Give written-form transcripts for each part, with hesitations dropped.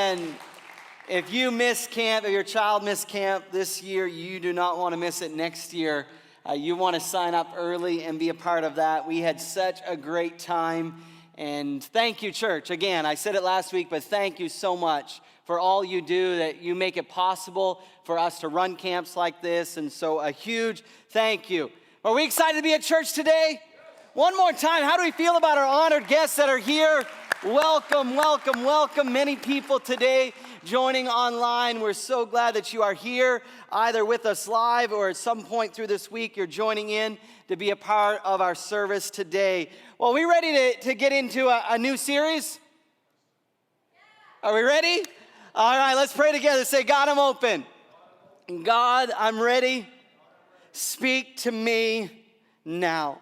And if you miss camp, if your child missed camp this year, you do not want to miss it next year. You want to sign up early and be a part of that. We had such a great time. And thank you, church. Again, I said it last week, but thank you so much for all you do, that you make it possible for us to run camps like this. And so a huge thank you. Are we excited to be at church today? One more time, how do we feel about our honored guests that are here? Welcome, welcome, welcome. Many people today joining online. We're so glad that you are here, either with us live or at some point through this week, you're joining in to be a part of our service today. Well, are we ready to get into a new series? Are we ready? All right, let's pray together. Say, God, I'm open. God, I'm ready. Speak to me now.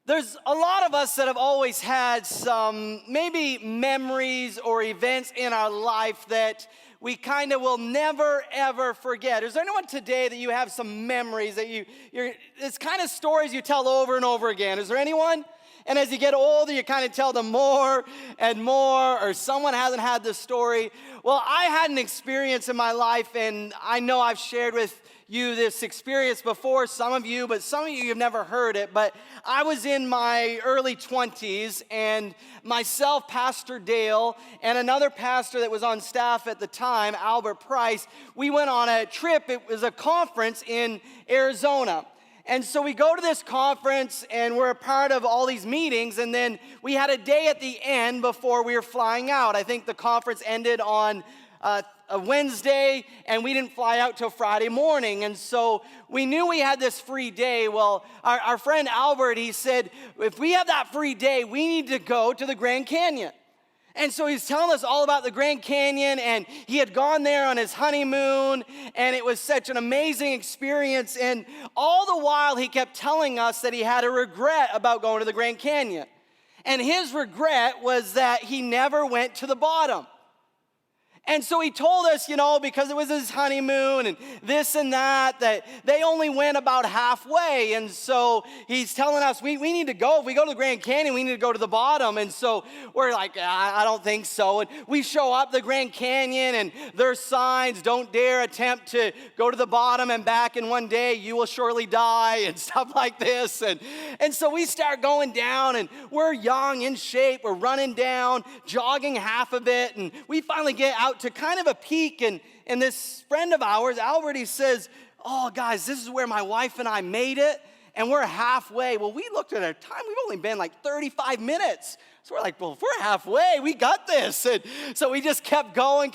There's a lot of us that have always had some maybe memories or events in our life that we kind of will never, ever forget. Is there anyone today that you have some memories that it's kind of stories you tell over and over again? Is there anyone? And as you get older, you kind of tell them more and more, or someone hasn't had this story. Well, I had an experience in my life, and I know I've shared with you this experience before, some of you, but some of you have never heard it. But I was in my early 20s, and myself, Pastor Dale, and another pastor that was on staff at the time, Albert Price, we went on a trip. It was a conference in Arizona. And so we go to this conference, and we're a part of all these meetings, and then we had a day at the end before we were flying out. I think the conference ended on a Wednesday, and we didn't fly out till Friday morning. And so we knew we had this free day. Well, our friend Albert, he said, if we have that free day, we need to go to the Grand Canyon. And so he's telling us all about the Grand Canyon, and he had gone there on his honeymoon, and it was such an amazing experience. And all the while, he kept telling us that he had a regret about going to the Grand Canyon. And his regret was that he never went to the bottom. And so he told us, because it was his honeymoon and this and that they only went about halfway. And so he's telling us, we need to go. If we go to the Grand Canyon, we need to go to the bottom. And so we're like, I don't think so. And we show up the Grand Canyon, and there's signs, don't dare attempt to go to the bottom and back in one day, you will surely die, and stuff like this. And so we start going down, and we're young, in shape, we're running down, jogging half of it, and we finally get out to kind of a peak, and this friend of ours, Albert, he says, oh, guys, this is where my wife and I made it, and we're halfway. Well, we looked at our time. We've only been like 35 minutes. So we're like, well, if we're halfway, we got this. And so we just kept going.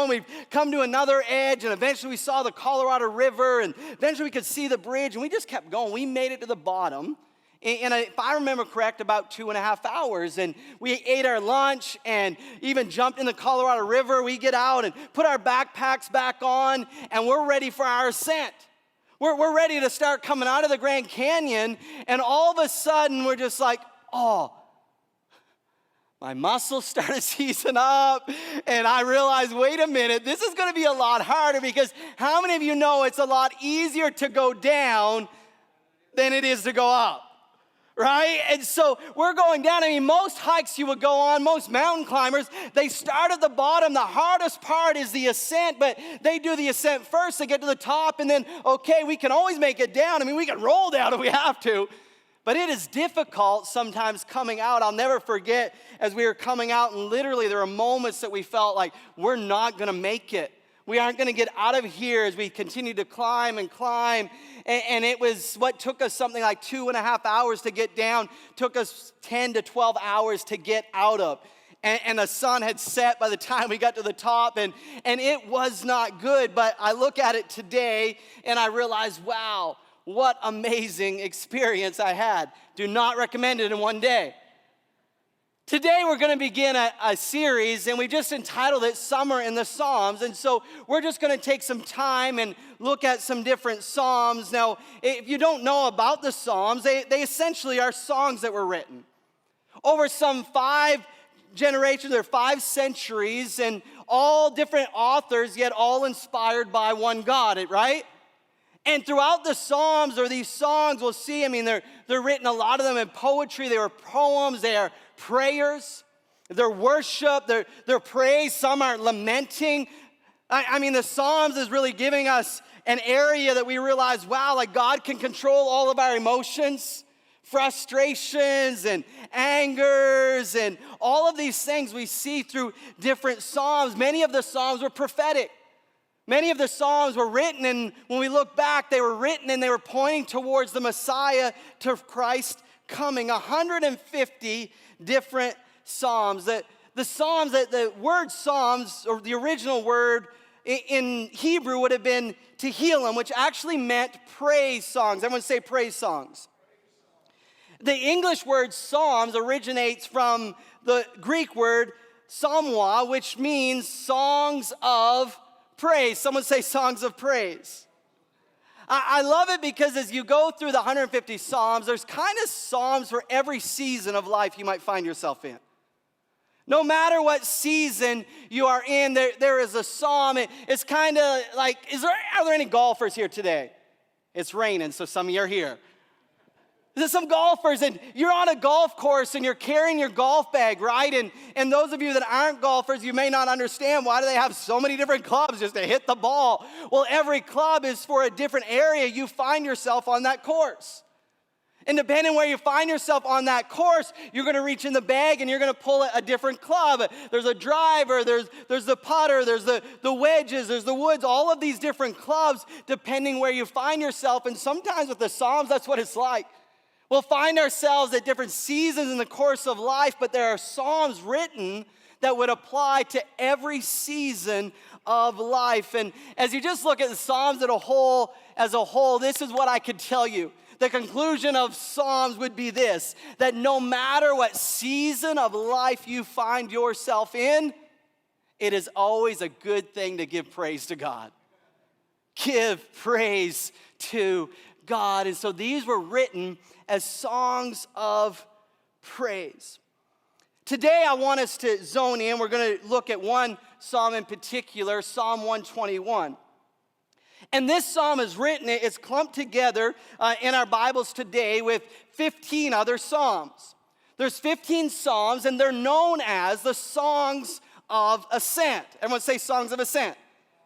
We've come to another edge, and eventually we saw the Colorado River, and eventually we could see the bridge, and we just kept going. We made it to the bottom. And if I remember correct, about 2.5 hours, and we ate our lunch and even jumped in the Colorado River. We get out and put our backpacks back on, and we're ready for our ascent. We're ready to start coming out of the Grand Canyon, and all of a sudden we're just like, oh, my muscles started seizing up, and I realized, wait a minute, this is going to be a lot harder, because how many of you know it's a lot easier to go down than it is to go up? Right? And so we're going down. I mean, most hikes you would go on, most mountain climbers, they start at the bottom. The hardest part is the ascent, but they do the ascent first. They get to the top, and then, okay, we can always make it down. I mean, we can roll down if we have to. But it is difficult sometimes coming out. I'll never forget as we were coming out, and literally there were moments that we felt like we're not going to make it. We aren't going to get out of here as we continue to climb and climb. And it was what took us something like 2.5 hours to get down, took us 10 to 12 hours to get out of. And the sun had set by the time we got to the top, and it was not good. But I look at it today, and I realize, wow, what amazing experience I had. Do not recommend it in one day. Today we're going to begin a series, and we just entitled it Summer in the Psalms. And so we're just going to take some time and look at some different psalms. Now, if you don't know about the Psalms, they essentially are songs that were written over some 5 generations or 5 centuries, and all different authors, yet all inspired by one God, right? And throughout the Psalms, or these songs, we'll see, I mean, they're written, a lot of them in poetry. They were poems. They are prayers. Their worship, their praise. Some are lamenting. I mean, the Psalms is really giving us an area that we realize, wow, like God can control all of our emotions, frustrations and angers and all of these things we see through different Psalms. Many of the Psalms were prophetic. Many of the Psalms were written, and when we look back, they were written and they were pointing towards the Messiah, to Christ coming. 150 different Psalms. The word Psalms, or the original word in Hebrew, would have been Tehillim, which actually meant praise songs. Everyone say praise songs. The English word Psalms originates from the Greek word psalmoi, which means songs of praise. Someone say songs of praise. I love it because as you go through the 150 Psalms, there's kind of Psalms for every season of life you might find yourself in. No matter what season you are in, there is a psalm. It's kind of like, are there any golfers here today? It's raining, so some of you are here. There's some golfers, and you're on a golf course, and you're carrying your golf bag, right? And those of you that aren't golfers, you may not understand, why do they have so many different clubs just to hit the ball? Well, every club is for a different area you find yourself on that course. And depending where you find yourself on that course, you're going to reach in the bag and you're going to pull a different club. There's a driver, there's the putter, there's the wedges, there's the woods, all of these different clubs depending where you find yourself. And sometimes with the Psalms, that's what it's like. We'll find ourselves at different seasons in the course of life, but there are Psalms written that would apply to every season of life. And as you just look at the Psalms as a whole, this is what I could tell you. The conclusion of Psalms would be this, that no matter what season of life you find yourself in, it is always a good thing to give praise to God. Give praise to God. And so these were written as songs of praise. Today I want us to zone in. We're going to look at one psalm in particular, Psalm 121. And this psalm is written, it's clumped together in our Bibles today with 15 other psalms. There's 15 psalms, and they're known as the songs of ascent. Everyone say songs of ascent.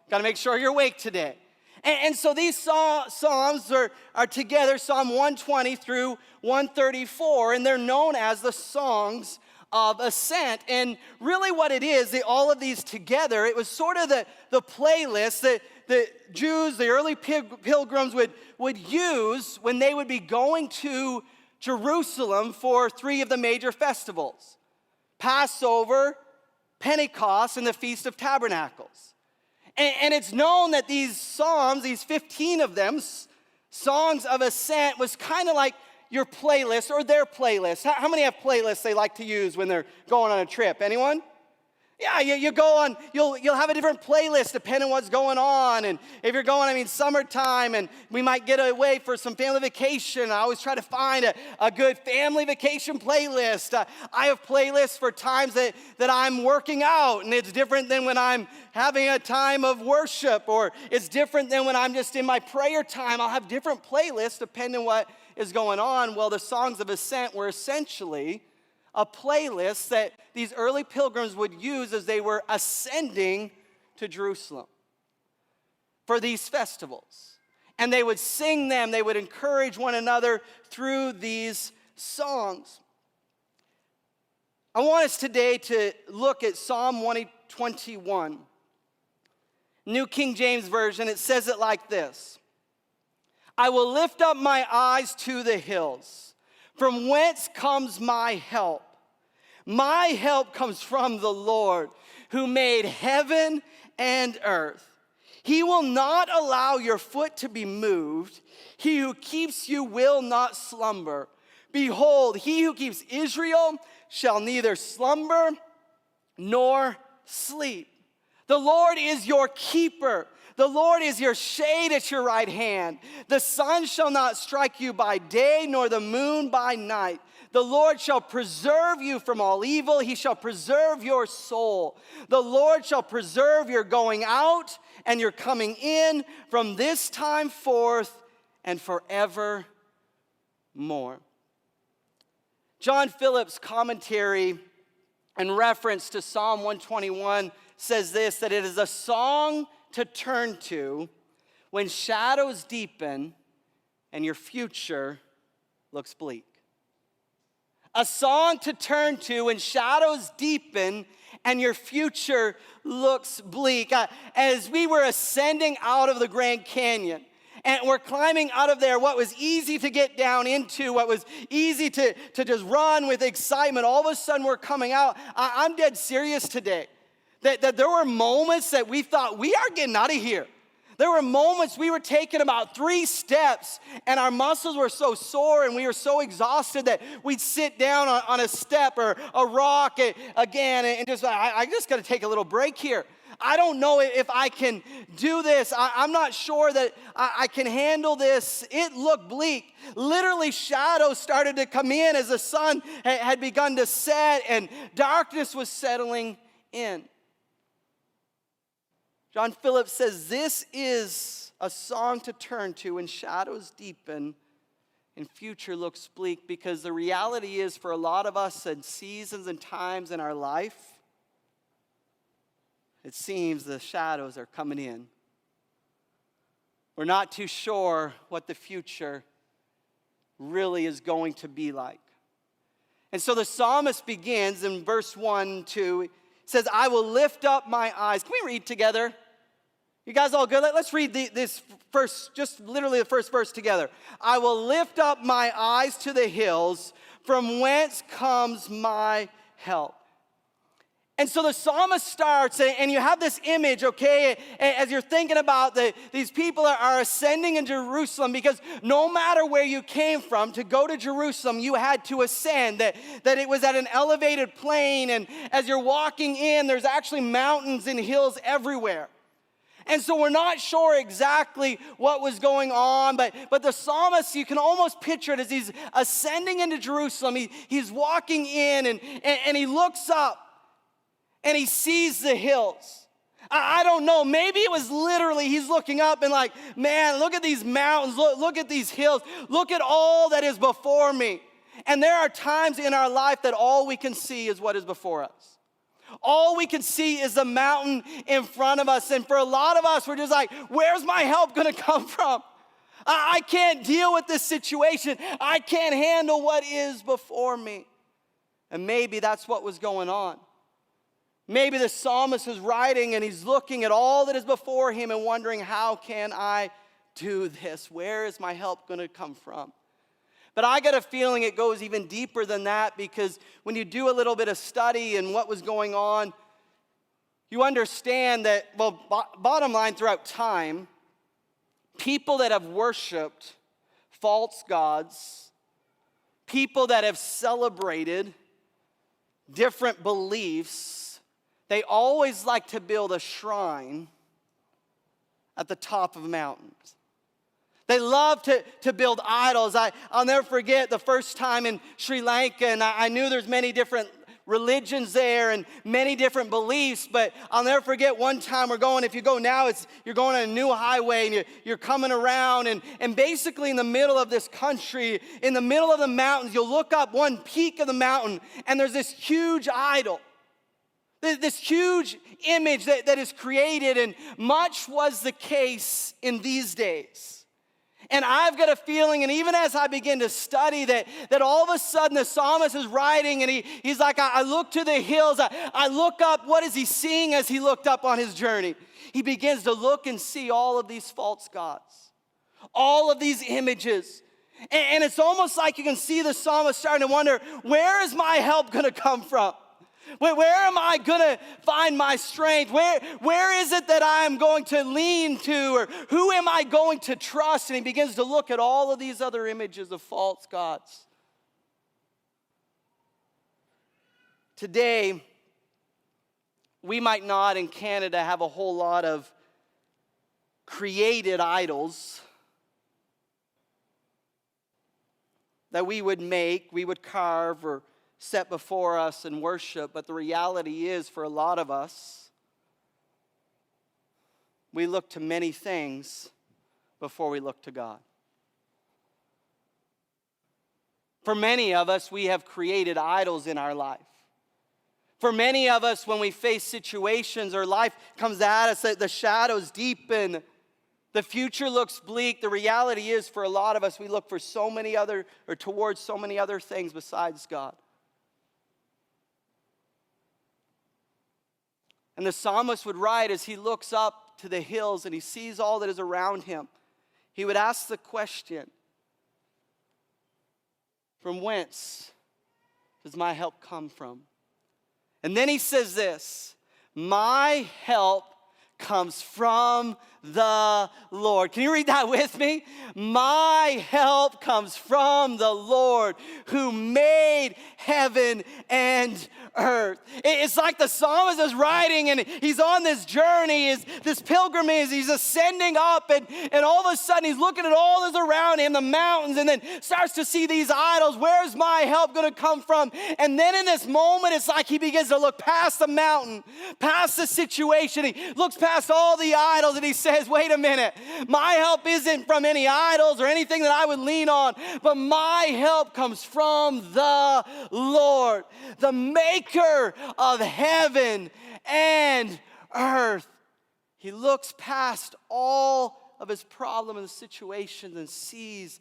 Got to make sure you're awake today. And so these psalms are together, Psalm 120 through 134, and they're known as the songs of ascent. And really what it is, all of these together, it was sort of the playlist that the Jews, the early pilgrims would use when they would be going to Jerusalem for 3 of the major festivals: Passover, Pentecost, and the Feast of Tabernacles. And it's known that these psalms, these 15 of them, songs of ascent, was kind of like your playlist or their playlist. How many have playlists they like to use when they're going on a trip? Anyone? Yeah, you go on, you'll have a different playlist depending on what's going on. And if you're going, summertime, and we might get away for some family vacation, I always try to find a good family vacation playlist. I have playlists for times that I'm working out, and it's different than when I'm having a time of worship, or it's different than when I'm just in my prayer time. I'll have different playlists depending on what is going on. Well, the songs of ascent were essentially a playlist that these early pilgrims would use as they were ascending to Jerusalem for these festivals. And they would sing them, they would encourage one another through these songs. I want us today to look at Psalm 121. New King James Version, it says it like this: I will lift up my eyes to the hills. From whence comes my help? My help comes from the Lord, who made heaven and earth. He will not allow your foot to be moved. He who keeps you will not slumber. Behold, he who keeps Israel shall neither slumber nor sleep. The Lord is your keeper. The Lord is your shade at your right hand. The sun shall not strike you by day, nor the moon by night. The Lord shall preserve you from all evil. He shall preserve your soul. The Lord shall preserve your going out and your coming in from this time forth and forevermore. John Phillips' commentary in reference to Psalm 121 says this, that it is a song to turn to when shadows deepen and your future looks bleak. A song to turn to when shadows deepen and your future looks bleak. As we were ascending out of the Grand Canyon, and we're climbing out of there, what was easy to get down into, what was easy to just run with excitement, all of a sudden we're coming out. I'm dead serious today. That there were moments that we thought, we are getting out of here. There were moments we were taking about 3 steps and our muscles were so sore and we were so exhausted that we'd sit down on a step or a rock again and just, I just got to take a little break here. I don't know if I can do this. I'm not sure that I can handle this. It looked bleak. Literally, shadows started to come in as the sun had begun to set and darkness was settling in. John Phillips says, this is a song to turn to when shadows deepen and future looks bleak, because the reality is for a lot of us at seasons and times in our life, it seems the shadows are coming in. We're not too sure what the future really is going to be like. And so the psalmist begins in verse 1, 2, it says, I will lift up my eyes. Can we read together? You guys all good? Let's read this first, just literally the first verse together. I will lift up my eyes to the hills, from whence comes my help. And so the psalmist starts, and you have this image, okay, as you're thinking about these people are ascending in Jerusalem, because no matter where you came from, to go to Jerusalem, you had to ascend, that it was at an elevated plane, and as you're walking in, there's actually mountains and hills everywhere. And so we're not sure exactly what was going on, but the psalmist, you can almost picture it as he's ascending into Jerusalem. He's walking in, and he looks up, and he sees the hills. I don't know, maybe it was literally he's looking up and like, man, look at these mountains, look at these hills, look at all that is before me. And there are times in our life that all we can see is what is before us. All we can see is the mountain in front of us. And for a lot of us, we're just like, where's my help going to come from? I can't deal with this situation. I can't handle what is before me. And maybe that's what was going on. Maybe the psalmist is writing and he's looking at all that is before him and wondering, how can I do this? Where is my help going to come from? But I got a feeling it goes even deeper than that, because when you do a little bit of study and what was going on, you understand that, well, bottom line, throughout time, people that have worshiped false gods, people that have celebrated different beliefs, they always like to build a shrine at the top of mountains. They love to build idols. I'll never forget the first time in Sri Lanka, and I knew there's many different religions there and many different beliefs, but I'll never forget one time we're going, if you go now, you're going on a new highway, and you're coming around, and basically in the middle of this country, in the middle of the mountains, you'll look up one peak of the mountain, and there's this huge idol. This huge image that is created, and much was the case in these days. And I've got a feeling, and even as I begin to study, that all of a sudden the psalmist is writing, and he's like, I look to the hills, I look up. What is he seeing as he looked up on his journey? He begins to look and see all of these false gods, all of these images. And it's almost like you can see the psalmist starting to wonder, where is my help going to come from? Where am I going to find my strength? Where is it that I'm going to lean to? Or who am I going to trust? And he begins to look at all of these other images of false gods. Today, we might not in Canada have a whole lot of created idols that we would make, we would carve, or set before us and worship. But the reality is, for a lot of us, we look to many things before we look to God. For many of us, we have created idols in our life. For many of us, when we face situations or life comes at us, the shadows deepen, the future looks bleak. The reality is, for a lot of us, we look for towards so many other things besides God. And the psalmist would write, as he looks up to the hills and he sees all that is around him, he would ask the question, from whence does my help come from? And then he says this, my help comes from the Lord. Can you read that with me? My help comes from the Lord who made heaven and earth. It's like the psalmist is writing and he's on this journey, this pilgrimage, he's ascending up and all of a sudden he's looking at all that's around him, the mountains, and then starts to see these idols. Where's my help going to come from? And then in this moment, it's like he begins to look past the mountain, past the situation. He looks past all the idols and he says, wait a minute, my help isn't from any idols or anything that I would lean on, but my help comes from the Lord, the maker of heaven and earth. He looks past all of his problems and situations and sees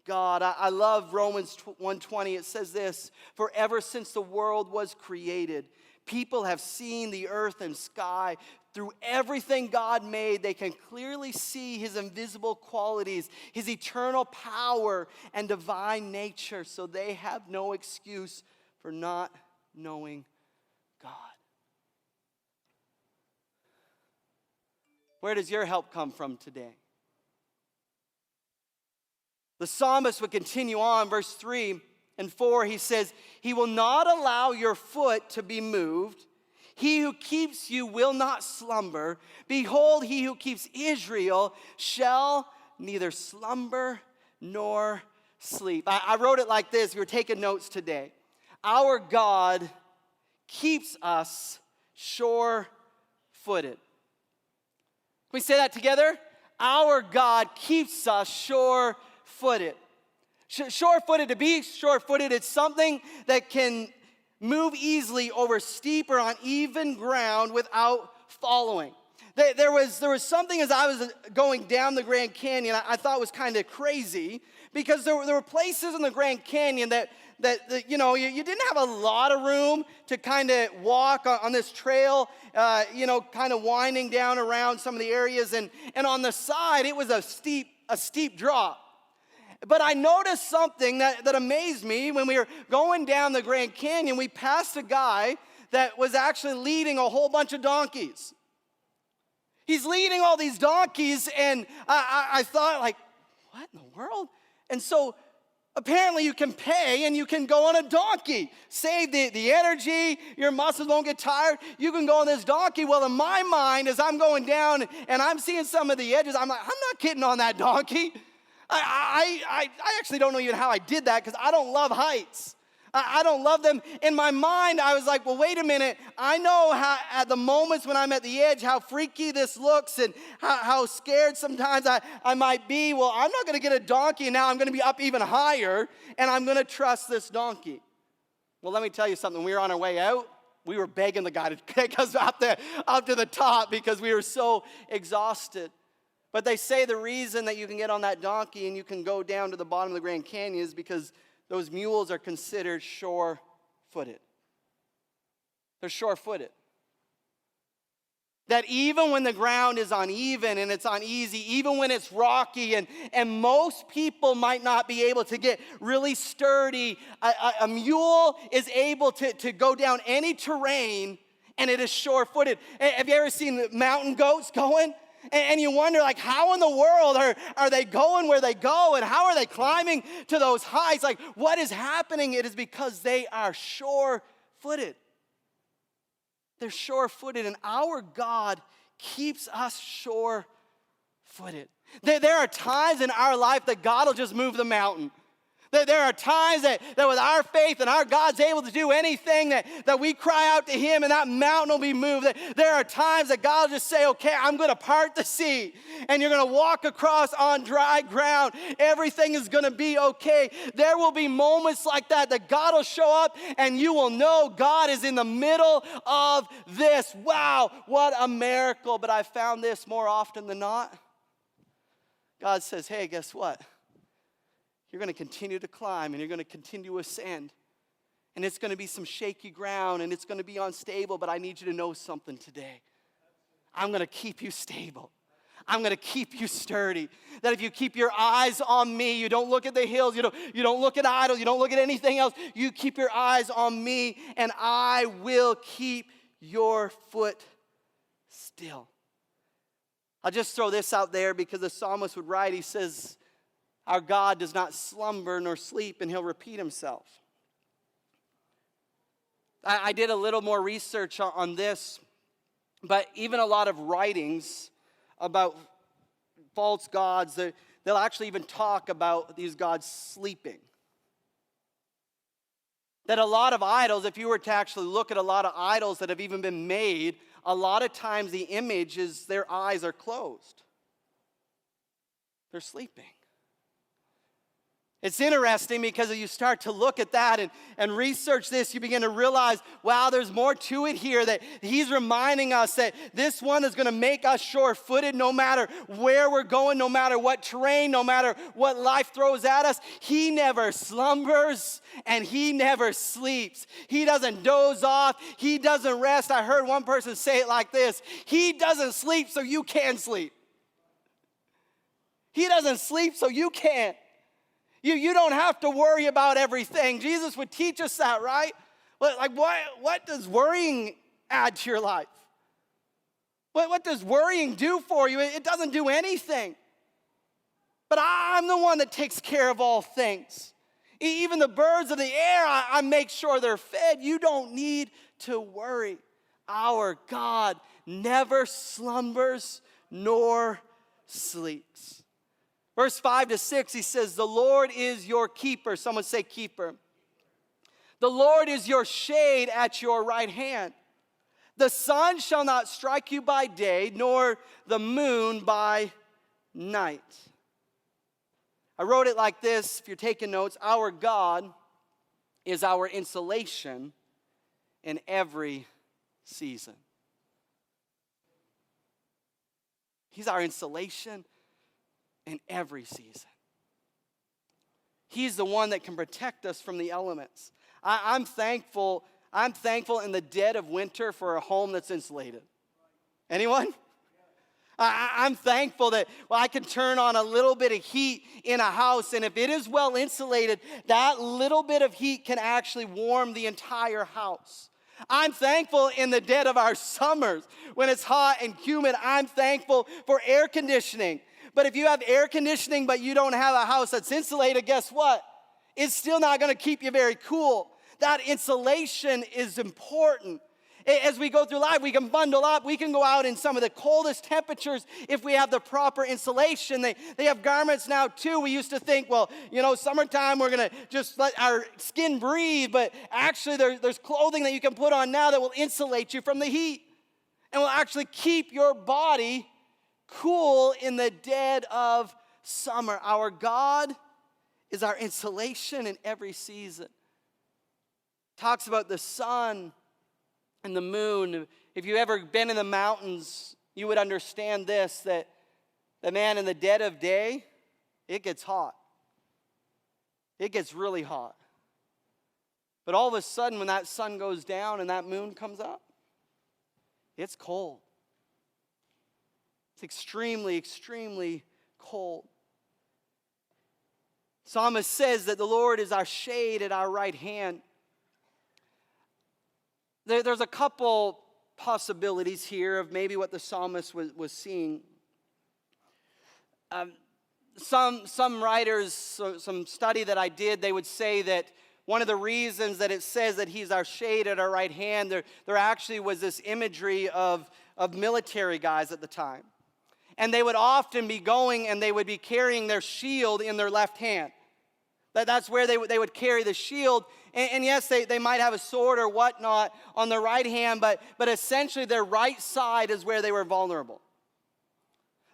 God. I love Romans 1:20. It says this, for ever since the world was created, people have seen the earth and sky. Through everything God made, they can clearly see his invisible qualities, his eternal power and divine nature, so they have no excuse for not knowing God. Where does your help come from today? The psalmist would continue on, verse 3 and 4, he says, he will not allow your foot to be moved. He who keeps you will not slumber. Behold, he who keeps Israel shall neither slumber nor sleep. I wrote it like this. We were taking notes today. Our God keeps us sure-footed. Can we say that together? Our God keeps us sure-footed. Sure-footed, to be sure-footed, it's something that can move easily over steep or uneven ground without falling. There was something as I was going down the Grand Canyon I thought was kind of crazy, because there were places in the Grand Canyon that you didn't have a lot of room to kind of walk on this trail, kind of winding down around some of the areas, and on the side it was a steep drop. But I noticed something that amazed me. When we were going down the Grand Canyon, we passed a guy that was actually leading a whole bunch of donkeys. He's leading all these donkeys, and I thought, like, what in the world? And so apparently you can pay and you can go on a donkey. Save the energy, your muscles won't get tired. You can go on this donkey. Well, in my mind, as I'm going down and I'm seeing some of the edges, I'm like, I'm not getting on that donkey. I actually don't know even how I did that, because I don't love heights. I don't love them. In my mind, I was like, well, wait a minute. I know how at the moments when I'm at the edge, how freaky this looks and how scared sometimes I might be. Well, I'm not going to get a donkey, and now I'm going to be up even higher, and I'm going to trust this donkey. Well, let me tell you something. We were on our way out. We were begging the guy to take us up to the top because we were so exhausted. But they say the reason that you can get on that donkey and you can go down to the bottom of the Grand Canyon is because those mules are considered sure-footed. They're sure-footed. That even when the ground is uneven and it's uneasy, even when it's rocky, and most people might not be able to get really sturdy, a mule is able to go down any terrain, and it is sure-footed. Have you ever seen the mountain goats going? And you wonder, like, how in the world are they going where they go, and how are they climbing to those heights? Like, what is happening? It is because they are sure-footed. They're sure-footed, and our God keeps us sure-footed. There are times in our life that God will just move the mountain. There are times that with our faith and our God's able to do anything, that we cry out to him and that mountain will be moved. There are times that God will just say, okay, I'm going to part the sea, and you're going to walk across on dry ground. Everything is going to be okay. There will be moments like that God will show up and you will know God is in the middle of this. Wow, what a miracle. But I found this more often than not. God says, hey, guess what? You're going to continue to climb and you're going to continue to ascend. And it's going to be some shaky ground and it's going to be unstable, but I need you to know something today. I'm going to keep you stable. I'm going to keep you sturdy. That if you keep your eyes on me, you don't look at the hills, you don't look at idols, you don't look at anything else. You keep your eyes on me and I will keep your foot still. I'll just throw this out there because the psalmist would write, he says, our God does not slumber nor sleep, and he'll repeat himself. I did a little more research on this, but even a lot of writings about false gods, they'll actually even talk about these gods sleeping. That a lot of idols, if you were to actually look at a lot of idols that have even been made, a lot of times the image is their eyes are closed. They're sleeping. It's interesting because as you start to look at that and research this, you begin to realize, wow, there's more to it here, that he's reminding us that this one is going to make us sure-footed no matter where we're going, no matter what terrain, no matter what life throws at us. He never slumbers and he never sleeps. He doesn't doze off. He doesn't rest. I heard one person say it like this: he doesn't sleep so you can sleep. He doesn't sleep so you can. You don't have to worry about everything. Jesus would teach us that, right? Like what does worrying add to your life? What does worrying do for you? It doesn't do anything. But I'm the one that takes care of all things. Even the birds of the air, I make sure they're fed. You don't need to worry. Our God never slumbers nor sleeps. Verse 5-6, he says, the Lord is your keeper. Someone say keeper. The Lord is your shade at your right hand. The sun shall not strike you by day, nor the moon by night. I wrote it like this, if you're taking notes: our God is our insulation in every season. He's our insulation in every season. He's the one that can protect us from the elements. I'm thankful in the dead of winter for a home that's insulated. Anyone? I'm thankful that I can turn on a little bit of heat in a house, and if it is well insulated, that little bit of heat can actually warm the entire house. I'm thankful in the dead of our summers when it's hot and humid. I'm thankful for air conditioning. But if you have air conditioning but you don't have a house that's insulated, guess what? It's still not going to keep you very cool. That insulation is important. As we go through life, we can bundle up. We can go out in some of the coldest temperatures if we have the proper insulation. They have garments now, too. We used to think, well, summertime, we're going to just let our skin breathe. But actually, there's clothing that you can put on now that will insulate you from the heat and will actually keep your body cool in the dead of summer. Our God is our insulation in every season. Talks about the sun and the moon. If you've ever been in the mountains, you would understand this, that man, in the dead of day, it gets hot. It gets really hot. But all of a sudden, when that sun goes down and that moon comes up, it's cold. It's extremely, extremely cold. Psalmist says that the Lord is our shade at our right hand. There's a couple possibilities here of maybe what the psalmist was seeing. Some writers, some study that I did, they would say that one of the reasons that it says that he's our shade at our right hand, there actually was this imagery of military guys at the time. And they would often be going and they would be carrying their shield in their left hand. That's where they would carry the shield. And yes, they might have a sword or whatnot on their right hand, but essentially their right side is where they were vulnerable.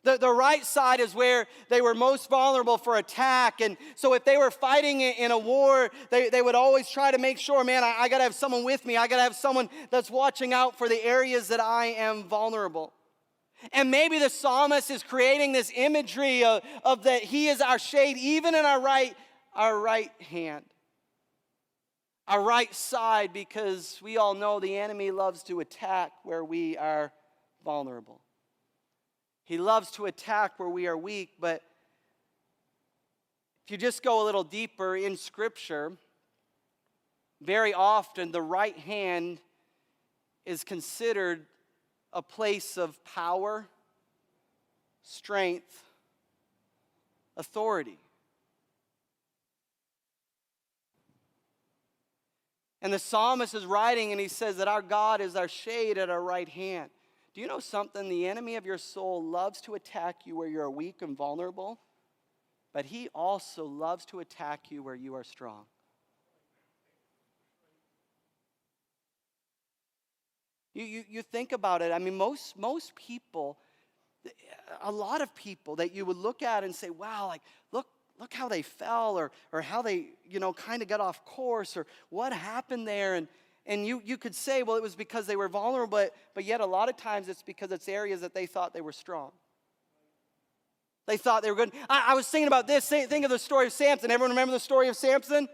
The right side is where they were most vulnerable for attack. And so if they were fighting in a war, they would always try to make sure, man, I got to have someone with me. I got to have someone that's watching out for the areas that I am vulnerable. And maybe the psalmist is creating this imagery of that he is our shade, even in our right hand, our right side, because we all know the enemy loves to attack where we are vulnerable. He loves to attack where we are weak, but if you just go a little deeper in Scripture, very often the right hand is considered a place of power, strength, authority. And the psalmist is writing and he says that our God is our shade at our right hand. Do you know something? The enemy of your soul loves to attack you where you're weak and vulnerable, but he also loves to attack you where you are strong. You think about it. I mean, most people, a lot of people that you would look at and say, wow, like, look how they fell or how they, kind of got off course or what happened there. And you could say, well, it was because they were vulnerable, but yet a lot of times it's because it's areas that they thought they were strong. They thought they were good. I was thinking about this. Think of the story of Samson. Everyone remember the story of Samson?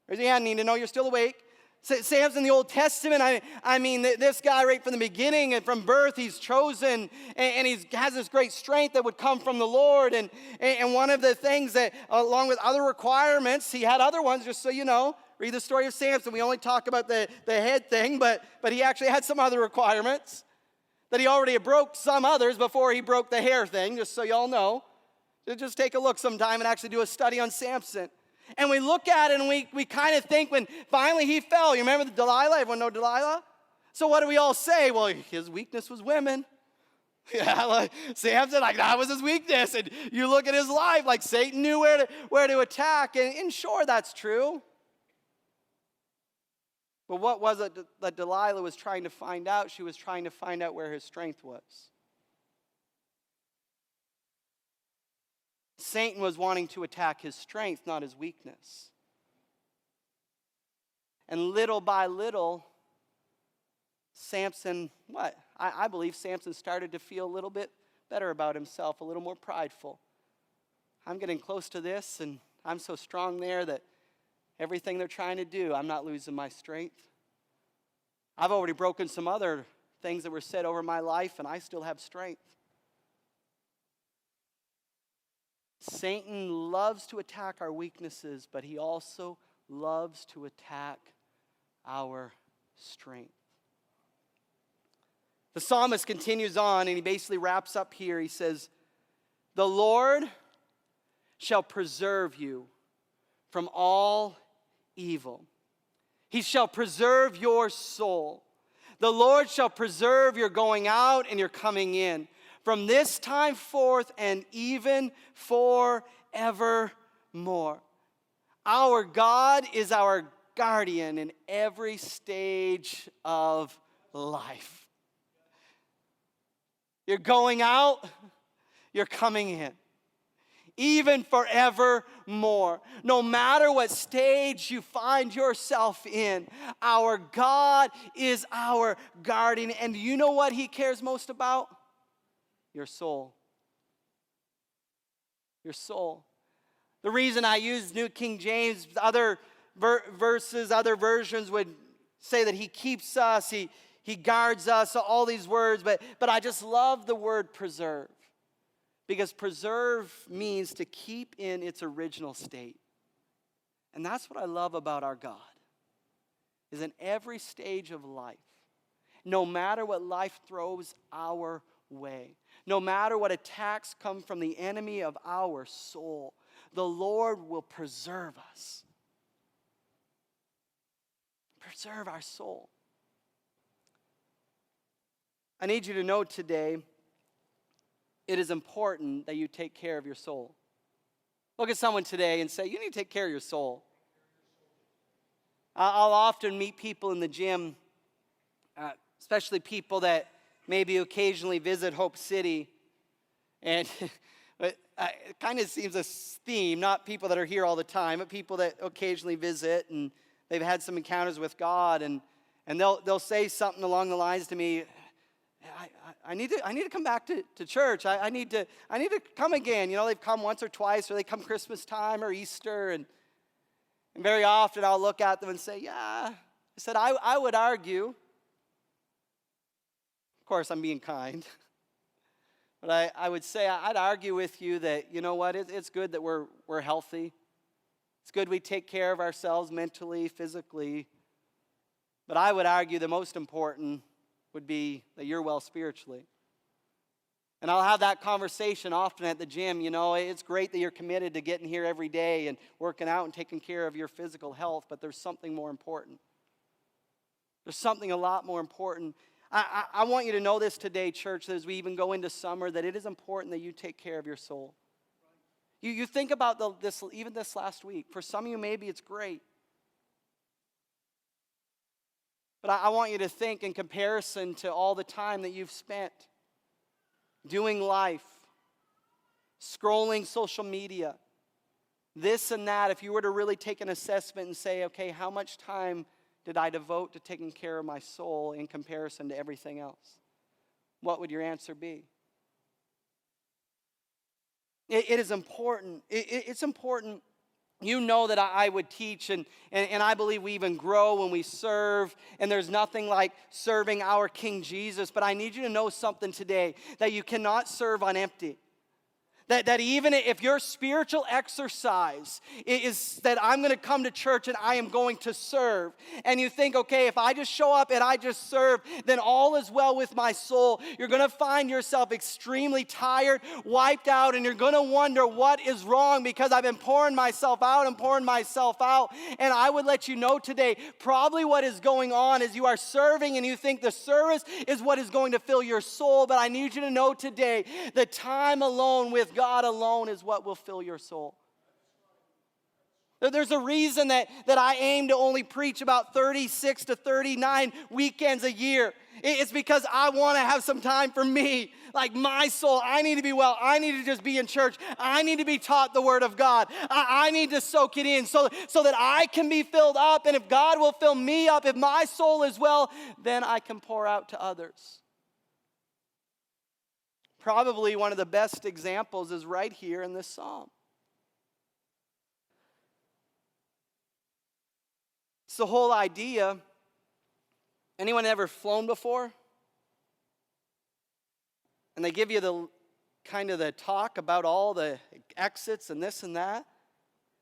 Raise your hand. I need to know you're still awake. Samson in the Old Testament, I mean, this guy right from the beginning and from birth, he's chosen, and he has this great strength that would come from the Lord. And one of the things that, along with other requirements, he had other ones, just so you know. Read the story of Samson. We only talk about the head thing, but he actually had some other requirements. That he already broke some others before he broke the hair thing, just so y'all know. Just take a look sometime and actually do a study on Samson. And we look at it and we kind of think when finally he fell. You remember the Delilah? Everyone know Delilah? So what do we all say? Well, his weakness was women. Yeah, like Samson, like that was his weakness. And you look at his life, like Satan knew where to attack. And sure, that's true. But what was it that Delilah was trying to find out? She was trying to find out where his strength was. Satan was wanting to attack his strength, not his weakness. And little by little, Samson, I believe Samson started to feel a little bit better about himself, a little more prideful. I'm getting close to this, and I'm so strong there that everything they're trying to do, I'm not losing my strength. I've already broken some other things that were said over my life, and I still have strength. Satan loves to attack our weaknesses, but he also loves to attack our strength. The psalmist continues on, and he basically wraps up here. He says, "The Lord shall preserve you from all evil. He shall preserve your soul. The Lord shall preserve your going out and your coming in, from this time forth and even forevermore." Our God is our guardian in every stage of life. You're going out, you're coming in. Even forevermore. No matter what stage you find yourself in, our God is our guardian. And you know what he cares most about? Your soul. Your soul. The reason I use New King James, other verses, other versions would say that he keeps us, he guards us, all these words, but I just love the word preserve. Because preserve means to keep in its original state. And that's what I love about our God. Is in every stage of life, no matter what life throws our way, no matter what attacks come from the enemy of our soul, the Lord will preserve us. Preserve our soul. I need you to know today, it is important that you take care of your soul. Look at someone today and say, you need to take care of your soul. I'll often meet people in the gym, especially people that maybe occasionally visit Hope City. And it kind of seems a theme, not people that are here all the time, but people that occasionally visit and they've had some encounters with God. And they'll say something along the lines to me, I need to come back to church. I need to come again. You know, they've come once or twice, or they come Christmas time or Easter. And very often I'll look at them and say, yeah. I said, I would argue. Of course, I'm being kind. But I would say, I'd argue with you that, you know what, it's good that we're healthy. It's good we take care of ourselves mentally, physically. But I would argue the most important would be that you're well spiritually. And I'll have that conversation often at the gym. You know, it's great that you're committed to getting here every day and working out and taking care of your physical health, but there's something more important. There's something a lot more important. I want you to know this today, church, as we even go into summer, that it is important that you take care of your soul. You think about this last week. For some of you, maybe it's great. But I want you to think in comparison to all the time that you've spent doing life, scrolling social media, this and that, if you were to really take an assessment and say, okay, how much time did I devote to taking care of my soul in comparison to everything else? What would your answer be? It is important. It's important. You know that I would teach, and I believe we even grow when we serve, and there's nothing like serving our King Jesus. But I need you to know something today, that you cannot serve on empty. That even if your spiritual exercise is that I'm going to come to church and I am going to serve, and you think, okay, if I just show up and I just serve, then all is well with my soul, you're going to find yourself extremely tired, wiped out, and you're going to wonder what is wrong, because I've been pouring myself out. And I would let you know today, probably what is going on is you are serving and you think the service is what is going to fill your soul. But I need you to know today, the time alone with God alone is what will fill your soul. There's a reason that I aim to only preach about 36 to 39 weekends a year. It's because I want to have some time for me, like my soul. I need to be well. I need to just be in church. I need to be taught the Word of God. I need to soak it in so that I can be filled up. And if God will fill me up, if my soul is well, then I can pour out to others. Probably one of the best examples is right here in this psalm. It's the whole idea. Anyone ever flown before? And they give you the talk about all the exits and this and that.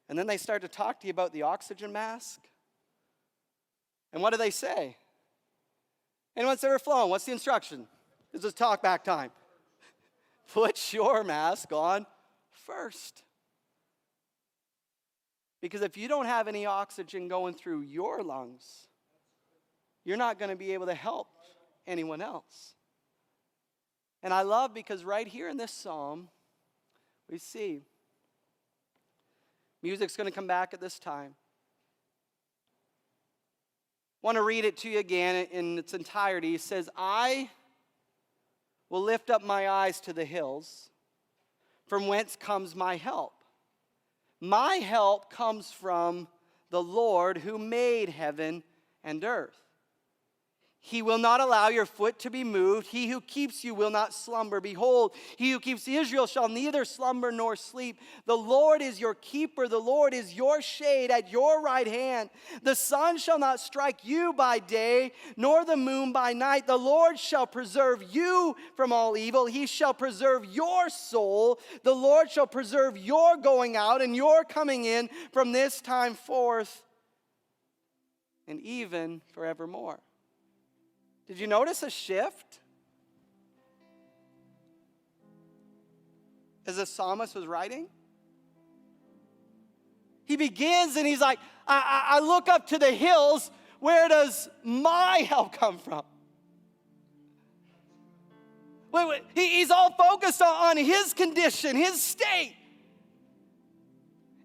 And then they start to talk to you about the oxygen mask. And what do they say? Anyone's ever flown? What's the instruction? This is talk back time. Put your mask on first. Because if you don't have any oxygen going through your lungs, you're not going to be able to help anyone else. And I love, because right here in this psalm, we see music's going to come back at this time. I want to read it to you again in its entirety. It says, I will lift up my eyes to the hills, from whence comes my help. My help comes from the Lord who made heaven and earth. He will not allow your foot to be moved. He who keeps you will not slumber. Behold, he who keeps Israel shall neither slumber nor sleep. The Lord is your keeper. The Lord is your shade at your right hand. The sun shall not strike you by day, nor the moon by night. The Lord shall preserve you from all evil. He shall preserve your soul. The Lord shall preserve your going out and your coming in from this time forth and even forevermore. Did you notice a shift as the psalmist was writing? He begins and he's like, I look up to the hills. Where does my help come from? He's all focused on his condition, his state.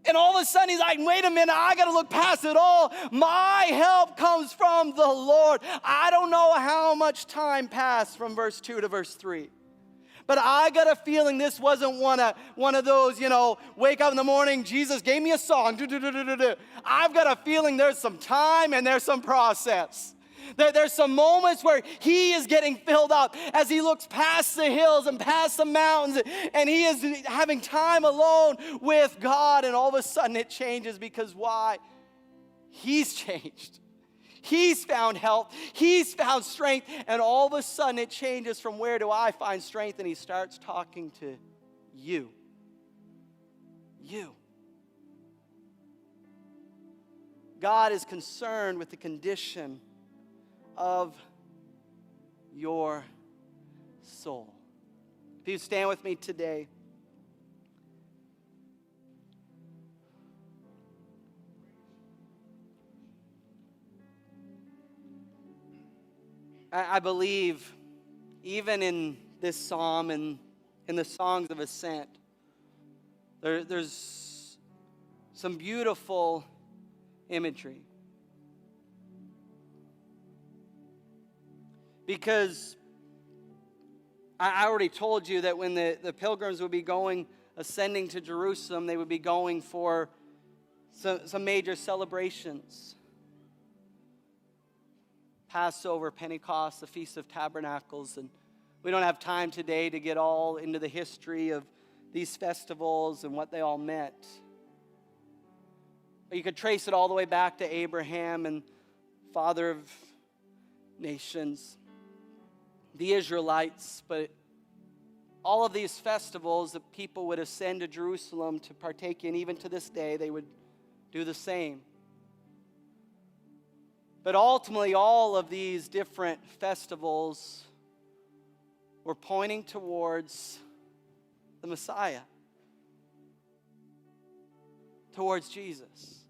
And all of a sudden he's like, wait a minute, I got to look past it all. My help comes from the Lord. I don't know how much time passed from verse 2 to verse 3. But I got a feeling this wasn't one of those, wake up in the morning, Jesus gave me a song. I've got a feeling there's some time and there's some process. There's some moments where he is getting filled up as he looks past the hills and past the mountains, and he is having time alone with God, and all of a sudden it changes because why? He's changed. He's found help. He's found strength. And all of a sudden it changes from where do I find strength? And he starts talking to you. You. God is concerned with the condition of your soul. If you stand with me today. I believe even in this psalm and in the songs of ascent, there's some beautiful imagery. Because I already told you that when the pilgrims would be ascending to Jerusalem, they would be going for some major celebrations. Passover, Pentecost, the Feast of Tabernacles, and we don't have time today to get all into the history of these festivals and what they all meant. But you could trace it all the way back to Abraham and father of nations, the Israelites, but all of these festivals that people would ascend to Jerusalem to partake in, even to this day, they would do the same. But ultimately, all of these different festivals were pointing towards the Messiah, towards Jesus.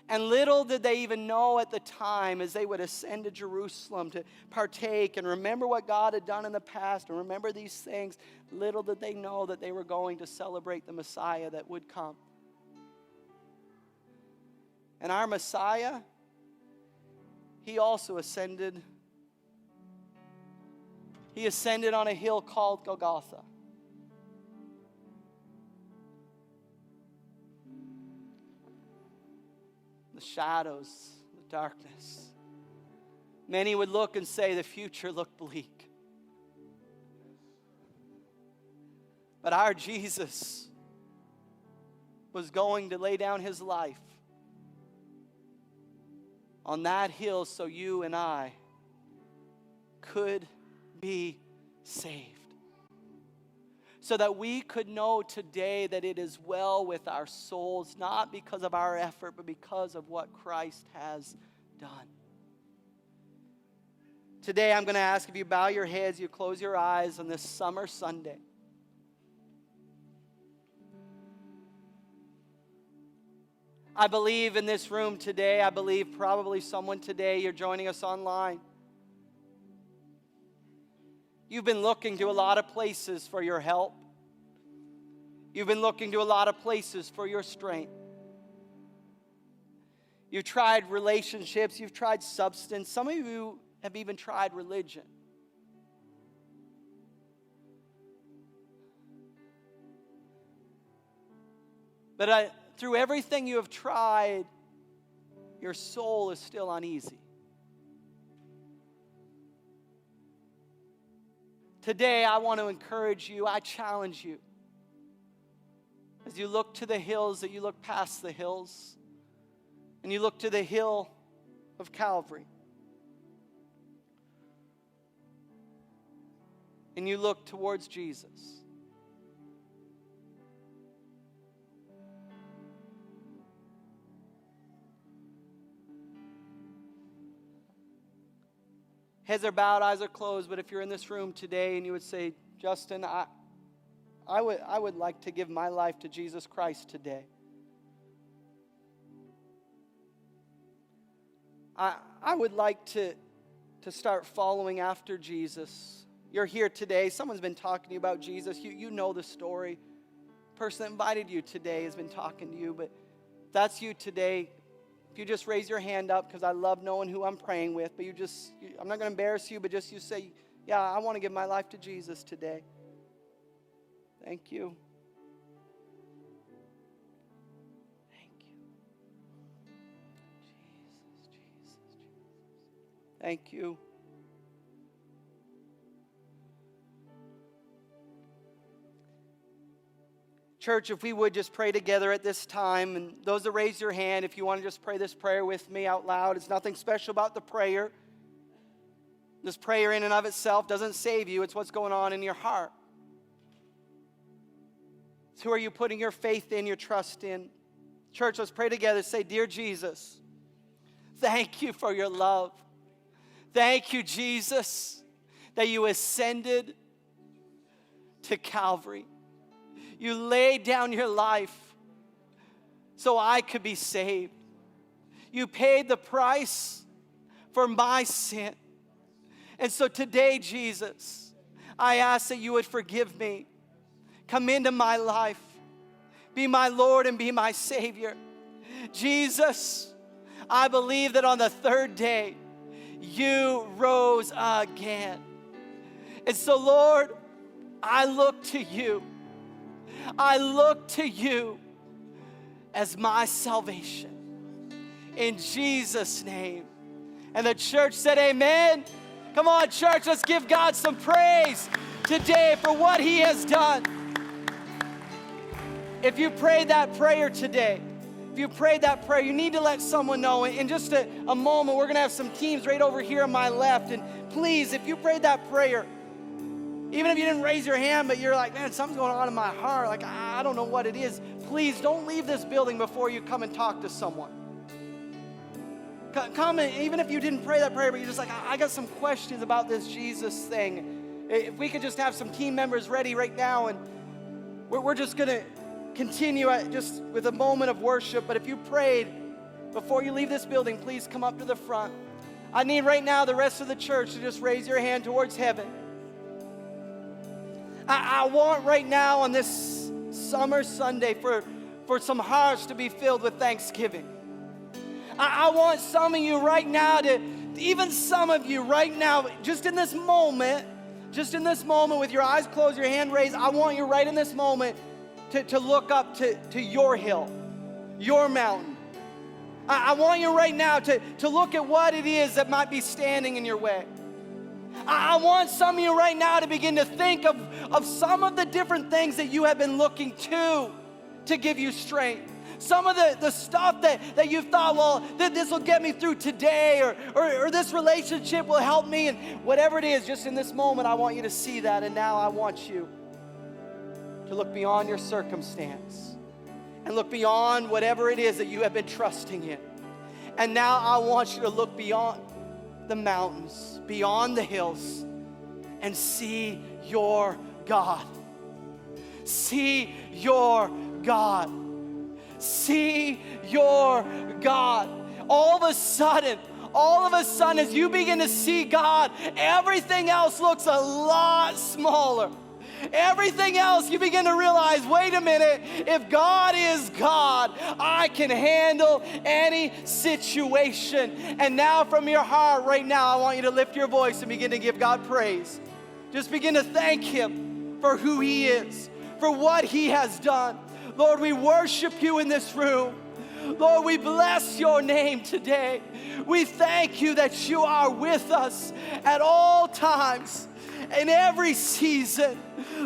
And little did they even know at the time, as they would ascend to Jerusalem to partake and remember what God had done in the past and remember these things, little did they know that they were going to celebrate the Messiah that would come. And our Messiah, he also ascended. He ascended on a hill called Golgotha. The shadows, the darkness. Many would look and say the future looked bleak. But our Jesus was going to lay down his life on that hill so you and I could be saved. So that we could know today that it is well with our souls, not because of our effort, but because of what Christ has done. Today I'm going to ask if you bow your heads, you close your eyes on this summer Sunday. I believe in this room today, I believe probably someone today, you're joining us online. You've been looking to a lot of places for your help. You've been looking to a lot of places for your strength. You've tried relationships, you've tried substance. Some of you have even tried religion. But through everything you have tried, your soul is still uneasy. Today, I want to encourage you, I challenge you. As you look to the hills, that you look past the hills, and you look to the hill of Calvary. And you look towards Jesus. Heads are bowed, eyes are closed, but if you're in this room today and you would say, Justin, I would like to give my life to Jesus Christ today. I would like to start following after Jesus. You're here today. Someone's been talking to you about Jesus. You know the story. person that invited you today has been talking to you, but if that's you today, if you just raise your hand up, because I love knowing who I'm praying with, but I'm not going to embarrass you, but just you say, yeah, I want to give my life to Jesus today. Thank you. Thank you. Jesus. Thank you. Church, if we would just pray together at this time, and those that raise your hand, if you want to just pray this prayer with me out loud, it's nothing special about the prayer. This prayer in and of itself doesn't save you. It's what's going on in your heart. It's who are you putting your faith in, your trust in. Church, let's pray together. Say, Dear Jesus, thank you for your love. Thank you, Jesus, that you ascended to Calvary. You laid down your life so I could be saved. You paid the price for my sin. And so today, Jesus, I ask that you would forgive me. Come into my life. Be my Lord and be my Savior. Jesus, I believe that on the third day, you rose again. And so, Lord, I look to you. I look to you as my salvation. In Jesus' name. And the church said amen. Come on, church, let's give God some praise today for what he has done. If you prayed that prayer today, if you prayed that prayer, you need to let someone know. In just a moment, we're going to have some teams right over here on my left. And please, if you prayed that prayer, even if you didn't raise your hand, but you're like, man, something's going on in my heart. Like, I don't know what it is. Please don't leave this building before you come and talk to someone. Come, and even if you didn't pray that prayer, but you're just like, I got some questions about this Jesus thing. If we could just have some team members ready right now, and we're just going to continue just with a moment of worship. But if you prayed before you leave this building, please come up to the front. I need right now the rest of the church to just raise your hand towards heaven. I want right now on this summer Sunday for some hearts to be filled with thanksgiving. I want some of you right now even some of you right now, just in this moment with your eyes closed, your hand raised, I want you right in this moment to look up to your hill, your mountain. I want you right now to look at what it is that might be standing in your way. I want some of you right now to begin to think of some of the different things that you have been looking to give you strength. Some of the stuff that you've thought, well, this will get me through today, or this relationship will help me, and whatever it is, just in this moment, I want you to see that. And now I want you to look beyond your circumstance and look beyond whatever it is that you have been trusting in. And now I want you to look beyond the mountains, beyond the hills, and see your God. See your God. See your God. All of a sudden, as you begin to see God, everything else looks a lot smaller. Everything else, you begin to realize, wait a minute, if God is God, I can handle any situation. And now from your heart right now, I want you to lift your voice and begin to give God praise. Just begin to thank him for who he is, for what he has done. Lord, we worship you in this room. Lord, we bless your name today. We thank you that you are with us at all times, in every season.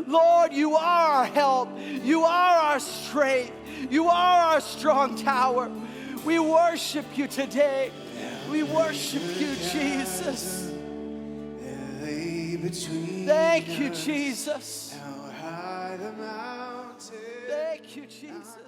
Lord, you are our help. You are our strength. You are our strong tower. We worship you today. We worship you, Jesus. Thank you, Jesus. Thank you, Jesus.